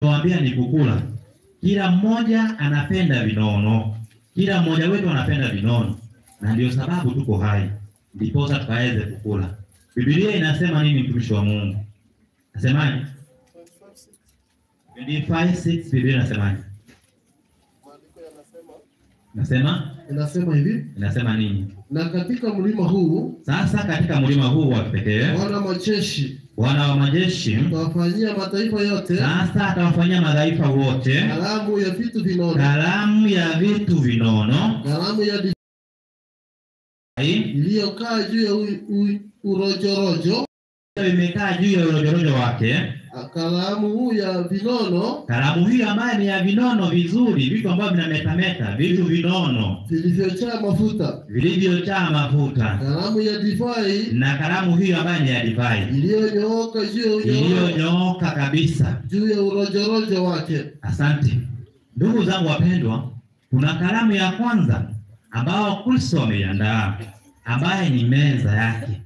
Tuambia ni kukula. Kila mmoja anapenda vinono. Kila mmoja wetu anapenda vinono. Na ndio sababu tuko hai. Ndiposa tukaweze kukula. Biblia inasema nini mtumishi wa Mungu? Nasemaje? 25:6 Biblia inasemaje? Maandiko yanasema. Inasema hivi. Inasema nini? Na katika mlima huu, sasa katika mlima huu wa pekee, Bwana wa majeshi atawafanyia mataifa yote. Sasa atawafanyia mataifa wote karamu ya vitu vinono. Karamu ya vitu vinono. Karamu ya iliyokaa juu ya urojorojo. Imekaa juu ya urojorojo wake. Karamu ya vinono. Karamu hii ambayo ni ya vinono vizuri, vitu ambavyo vinametameta, vitu vinono vilivyojaa mafuta. Vilivyojaa mafuta. Karamu ya divai. Na karamu hii ambayo ni ya divai. Iliyonyooka kabisa juu ya urojorojo wake. Asante. Ndugu zangu wapendwa, kuna karamu ya kwanza ambao Kristo ameiandaa, ambaye ni meza yake.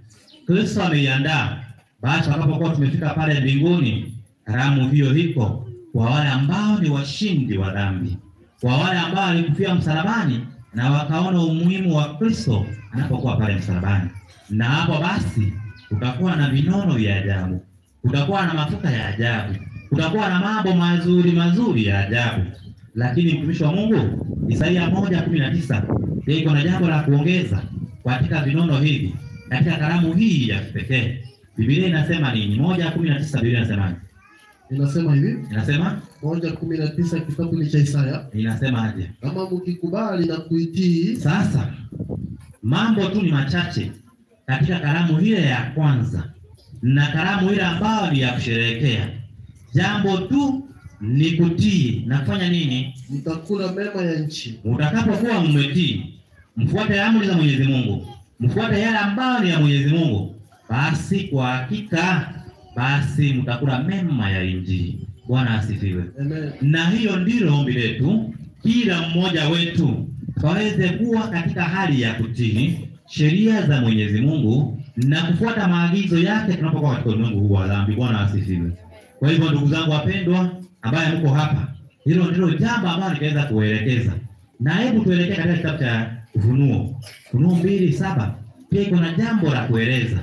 Kristo ameiandaa. Basi wanapokuwa tumefika pale mbinguni, karamu hiyo iko kwa wale ambao ni washindi wa dhambi, kwa wale ambao walikufia msalabani na wakaona umuhimu wa Kristo anapokuwa pale msalabani. Na hapo basi kutakuwa na vinono vya ajabu, kutakuwa na mafuta ya ajabu, kutakuwa na mambo mazuri ya ajabu. Lakini mtumishi wa Mungu, Isaia 1:19 iko na jambo la kuongeza katika vinono hivi, katika karamu hii ya kipekee. Biblia inasema nini? 1:19 Biblia inasema. Inasema hivi. Inasema 1:19 kitabu cha Isaya. Inasema aje? Kama mkikubali na kuitii. Sasa mambo tu ni machache katika karamu ile ya kwanza na karamu ile ambayo ni ya kusherehekea. Jambo tu ni kutii na kufanya nini? Mtakula mema ya nchi. Utakapokuwa mmetii, mfuate amri za Mwenyezi Mungu, mfuate yale ambayo ni ya Mwenyezi Mungu, basi kwa hakika basi mtakula mema ya nchi. Bwana asifiwe. Amen. Na hiyo ndilo ombi letu, kila mmoja wetu kaweze kuwa katika hali ya kutii sheria za Mwenyezi Mungu na kufuata maagizo yake tunapokuwa katika ulimwengu huu wa dhambi. Bwana asifiwe. Kwa hivyo ndugu zangu wapendwa ambaye mko hapa, hilo ndilo jambo ambalo nikaweza kuelekeza. Na hebu tuelekee katika kitabu cha Ufunuo 2:7. Pia iko na jambo la kueleza.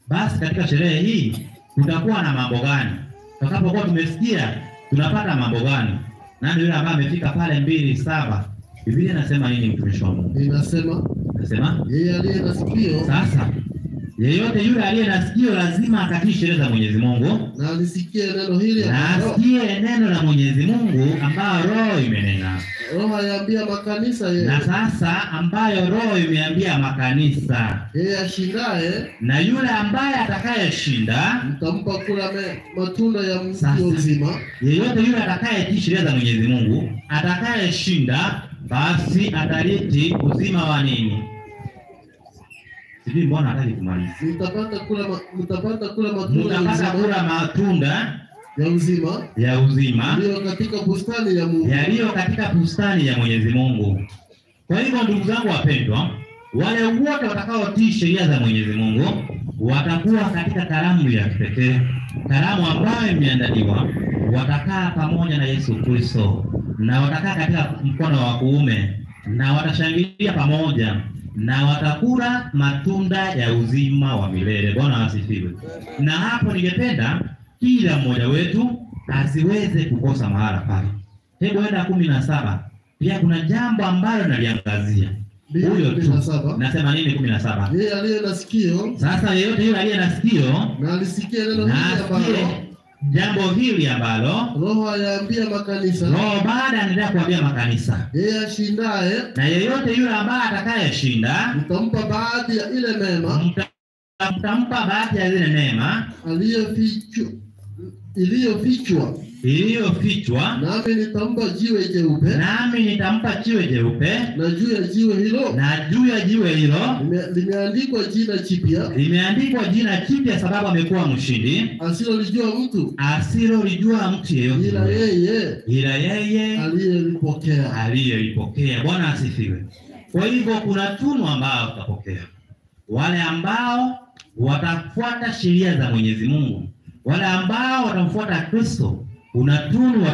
Basi katika sherehe hii tutakuwa na mambo gani? Tutakapokuwa tumesikia tunapata mambo gani? Nani yule ambaye amefika pale 2:7? Biblia inasema nini mtumishi wa Mungu? Inasema yeye aliye na sikio. Sasa yeyote yule aliye na sikio lazima akatii sheria za Mwenyezi Mungu na alisikie neno hili, na asikie neno la Mwenyezi Mungu ambayo Roho imenena. Roho ayaambia makanisa yeye. Na sasa ambayo Roho imeambia makanisa. Yeye ashindaye, na yule ambaye atakayeshinda mtampa kula matunda ya mti uzima. Yeyote yule atakayetii sheria za Mwenyezi Mungu, atakayeshinda, basi ataliti uzima wa nini? Sijui mbona hataki kumaliza. Mtapata kula matunda ya uzima yaliyo katika bustani ya Mwenyezi Mungu. Kwa hivyo ndugu zangu wapendwa, wale wote watakaotii sheria za Mwenyezi Mungu watakuwa katika karamu ya kipekee, karamu ambayo imeandaliwa. Watakaa pamoja na Yesu Kristo, na watakaa katika mkono wa kuume, na watashangilia pamoja, na watakula matunda ya uzima wa milele. Bwana asifiwe. Na hapo ningependa kila mmoja wetu asiweze kukosa mahala pale. Hebu enda 17. Pia kuna jambo ambalo naliangazia. Huyo tu. Nasema nini 17? Yeye aliye na sikio. Sasa yeyote yule aliye na sikio na alisikie neno hili ambalo jambo hili ambalo Roho ayaambia makanisa. Roho baada anaendelea kuambia makanisa. Yeye ashindaye, na yeyote yule ambaye atakayeshinda, mtampa baadhi ya ile mema. Mtampa baadhi ya ile mema iliyofichwa. Nami nitampa jiwe jeupe. Na juu ya jiwe hilo limeandikwa jina jipya, sababu amekuwa mshindi, asilolijua mtu yeyote, ila yeye aliyelipokea. Bwana asifiwe. Kwa hivyo kuna tunu ambao tutapokea, wale ambao watafuata sheria za Mwenyezi Mungu, wale ambao watamfuata Kristo. Kuna tunu